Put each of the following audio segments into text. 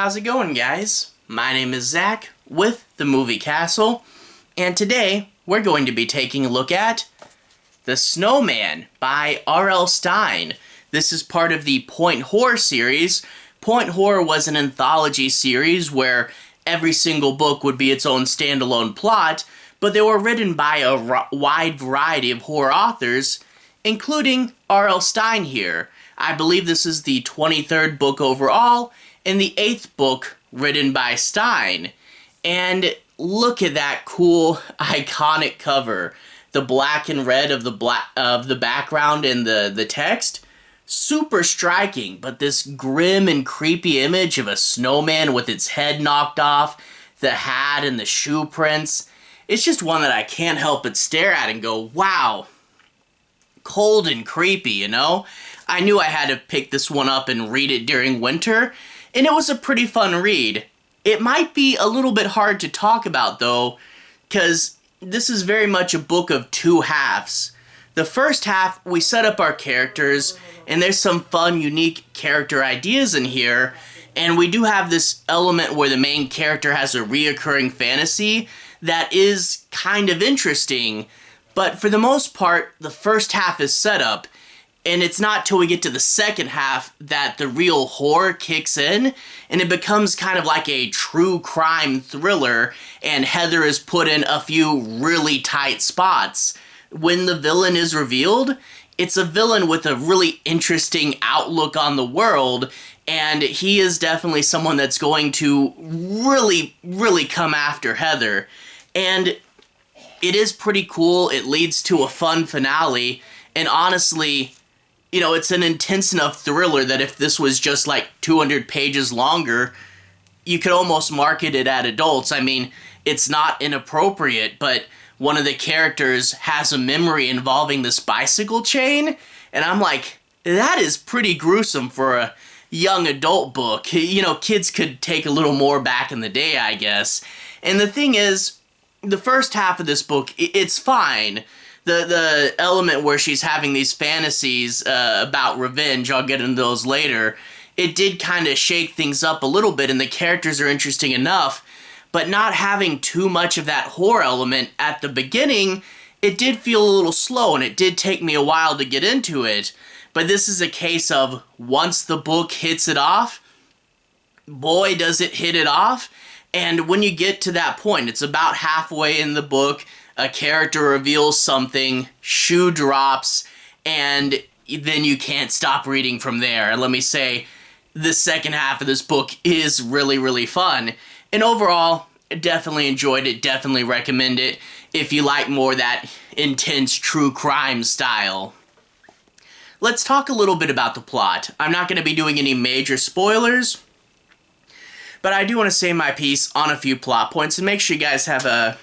How's it going, guys? My name is Zach with the Movie Castle, and today we're going to be taking a look at The Snowman by R.L. Stine. This is part of the Point Horror series. Point Horror was an anthology series where every single book would be its own standalone plot, but they were written by a wide variety of horror authors, including R.L. Stine here. I believe this is the 23rd book overall, and the 8th book written by Stine. And look at that cool, iconic cover. The black and red of the background and the text. Super striking, but this grim and creepy image of a snowman with its head knocked off, the hat and the shoe prints. It's just one that I can't help but stare at and go, wow. Cold and creepy, you know? I knew I had to pick this one up and read it during winter, and it was a pretty fun read. It might be a little bit hard to talk about, though, because this is very much a book of two halves. The first half, we set up our characters, and there's some fun, unique character ideas in here, and we do have this element where the main character has a reoccurring fantasy that is kind of interesting. But for the most part, the first half is set up, and it's not till we get to the second half that the real horror kicks in, and it becomes kind of like a true crime thriller, and Heather is put in a few really tight spots. When the villain is revealed, it's a villain with a really interesting outlook on the world, and he is definitely someone that's going to really, really come after Heather. And it is pretty cool. It leads to a fun finale, and honestly, you know, it's an intense enough thriller that if this was just like 200 pages longer, you could almost market it at adults. I mean, it's not inappropriate, but one of the characters has a memory involving this bicycle chain, and I'm like, that is pretty gruesome for a young adult book. You know, kids could take a little more back in the day, I guess. And the thing is, the first half of this book, it's fine. The element where she's having these fantasies about revenge, I'll get into those later, it did kind of shake things up a little bit, and the characters are interesting enough, but not having too much of that horror element at the beginning, it did feel a little slow, and it did take me a while to get into it. But this is a case of once the book hits it off, boy does it hit it off. And when you get to that point, it's about halfway in the book, a character reveals something, shoe drops, and then you can't stop reading from there. And let me say, the second half of this book is really, really fun. And overall, definitely enjoyed it, definitely recommend it if you like more of that intense true crime style. Let's talk a little bit about the plot. I'm not going to be doing any major spoilers, but I do want to say my piece on a few plot points and make sure you guys have a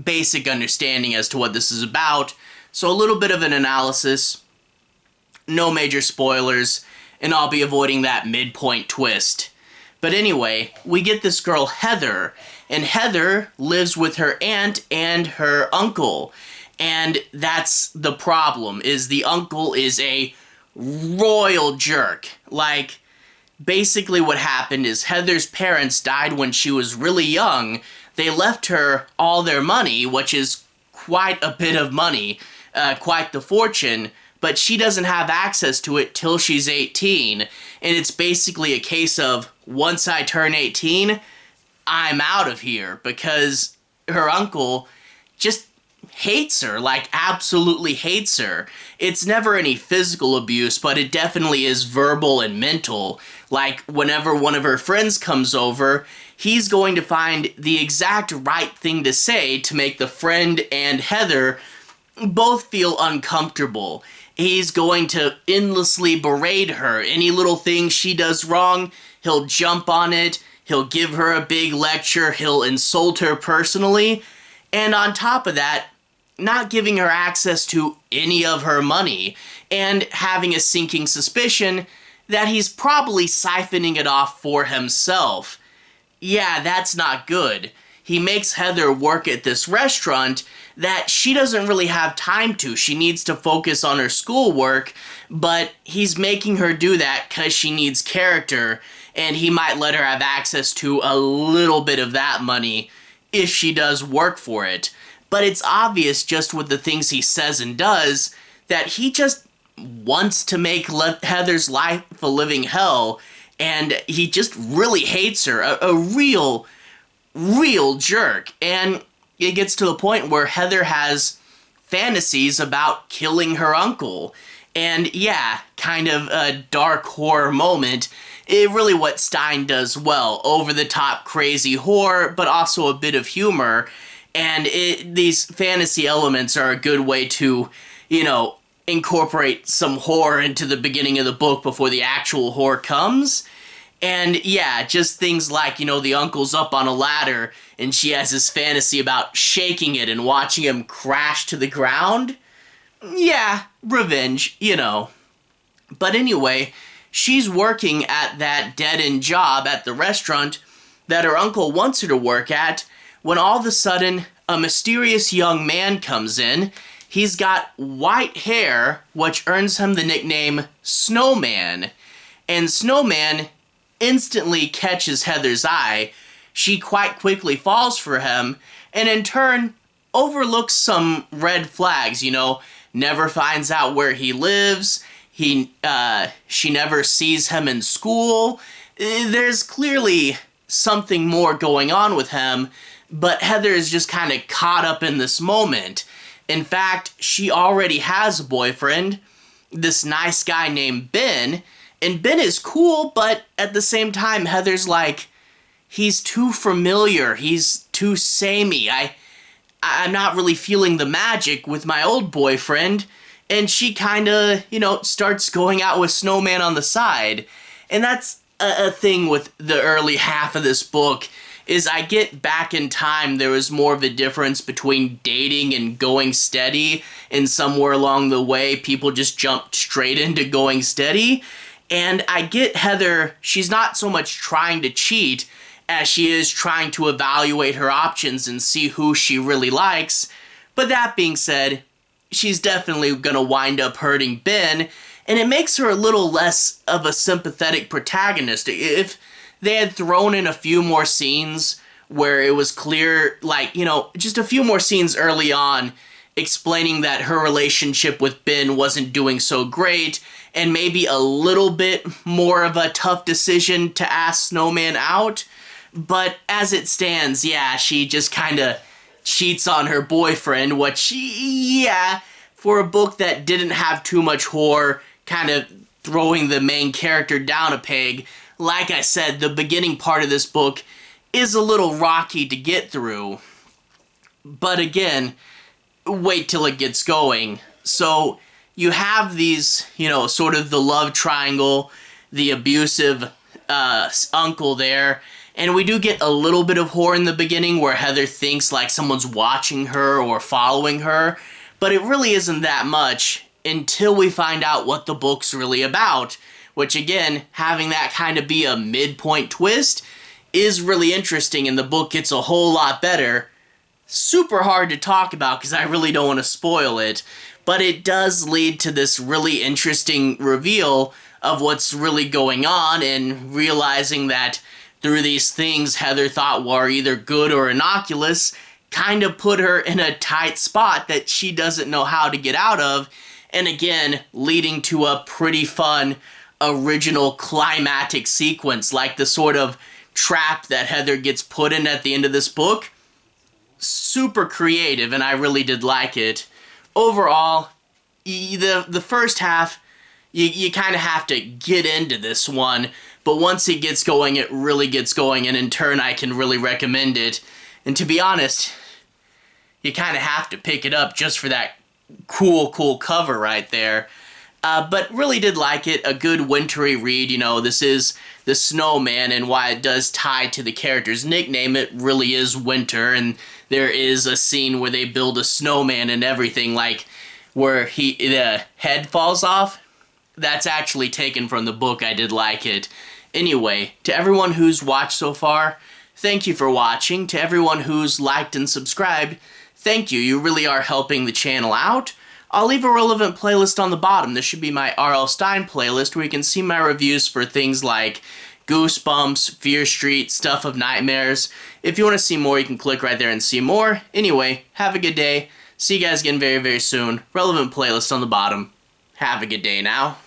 basic understanding as to what this is about. So a little bit of an analysis, no major spoilers, and I'll be avoiding that midpoint twist. But anyway, we get this girl Heather, and Heather lives with her aunt and her uncle. And that's the problem, is the uncle is a royal jerk. Like, basically what happened is Heather's parents died when she was really young. They left her all their money, which is quite a bit of money, quite the fortune, but she doesn't have access to it till she's 18. And it's basically a case of, once I turn 18, I'm out of here, because her uncle just hates her, like absolutely hates her. It's never any physical abuse, but it definitely is verbal and mental. Like, whenever one of her friends comes over, he's going to find the exact right thing to say to make the friend and Heather both feel uncomfortable. He's going to endlessly berate her. Any little thing she does wrong, he'll jump on it, he'll give her a big lecture, he'll insult her personally, and on top of that, not giving her access to any of her money, and having a sinking suspicion that he's probably siphoning it off for himself. Yeah, that's not good. He makes Heather work at this restaurant that she doesn't really have time to. She needs to focus on her schoolwork, but he's making her do that because she needs character, and he might let her have access to a little bit of that money if she does work for it. But it's obvious just with the things he says and does that he just wants to make Heather's life a living hell, and he just really hates her. A real jerk. And it gets to the point where Heather has fantasies about killing her uncle. And yeah, kind of a dark horror moment. Really what Stine does well. Over the top crazy horror, but also a bit of humor. And these fantasy elements are a good way to, incorporate some horror into the beginning of the book before the actual horror comes. And yeah, just things like, the uncle's up on a ladder and she has this fantasy about shaking it and watching him crash to the ground. Yeah, revenge, But anyway, she's working at that dead-end job at the restaurant that her uncle wants her to work at when all of a sudden a mysterious young man comes in. He's got white hair, which earns him the nickname Snowman. And Snowman instantly catches Heather's eye. She quite quickly falls for him, and in turn overlooks some red flags, never finds out where he lives. She never sees him in school. There's clearly something more going on with him, but Heather is just kind of caught up in this moment. In fact, she already has a boyfriend, this nice guy named Ben, and Ben is cool, but at the same time, Heather's like, he's too familiar, he's too samey, I'm not really feeling the magic with my old boyfriend, and she kind of, starts going out with Snowman on the side. And that's a thing with the early half of this book, is I get back in time there was more of a difference between dating and going steady, and somewhere along the way people just jumped straight into going steady. And I get Heather, she's not so much trying to cheat as she is trying to evaluate her options and see who she really likes. But that being said, she's definitely gonna wind up hurting Ben, and it makes her a little less of a sympathetic protagonist. If they had thrown in a few more scenes where it was clear, just a few more scenes early on explaining that her relationship with Ben wasn't doing so great, and maybe a little bit more of a tough decision to ask Snowman out. But as it stands, yeah, she just kind of cheats on her boyfriend, which, yeah, for a book that didn't have too much horror, kind of throwing the main character down a peg, like I said, the beginning part of this book is a little rocky to get through. But again, wait till it gets going. So you have these, sort of the love triangle, the abusive uncle there, and we do get a little bit of horror in the beginning where Heather thinks like someone's watching her or following her, but it really isn't that much until we find out what the book's really about, which again, having that kind of be a midpoint twist is really interesting, and the book gets a whole lot better. Super hard to talk about because I really don't want to spoil it, but it does lead to this really interesting reveal of what's really going on, and realizing that through these things Heather thought were either good or innocuous kind of put her in a tight spot that she doesn't know how to get out of, and again, leading to a pretty fun original climactic sequence, like the sort of trap that Heather gets put in at the end of this book. Super creative, and I really did like it. Overall, the first half, you kind of have to get into this one, but once it gets going, it really gets going, and in turn, I can really recommend it. And to be honest, you kind of have to pick it up just for that cool cover right there. But really did like it. A good wintry read. This is the Snowman, and why it does tie to the character's nickname, it really is winter, and there is a scene where they build a snowman and everything, like where the head falls off. That's actually taken from the book. I did like it. Anyway, to everyone who's watched so far, thank you for watching. To everyone who's liked and subscribed, thank you. You really are helping the channel out. I'll leave a relevant playlist on the bottom. This should be my R.L. Stine playlist, where you can see my reviews for things like Goosebumps, Fear Street, Stuff of Nightmares. If you want to see more, you can click right there and see more. Anyway, have a good day. See you guys again very, very soon. Relevant playlist on the bottom. Have a good day now.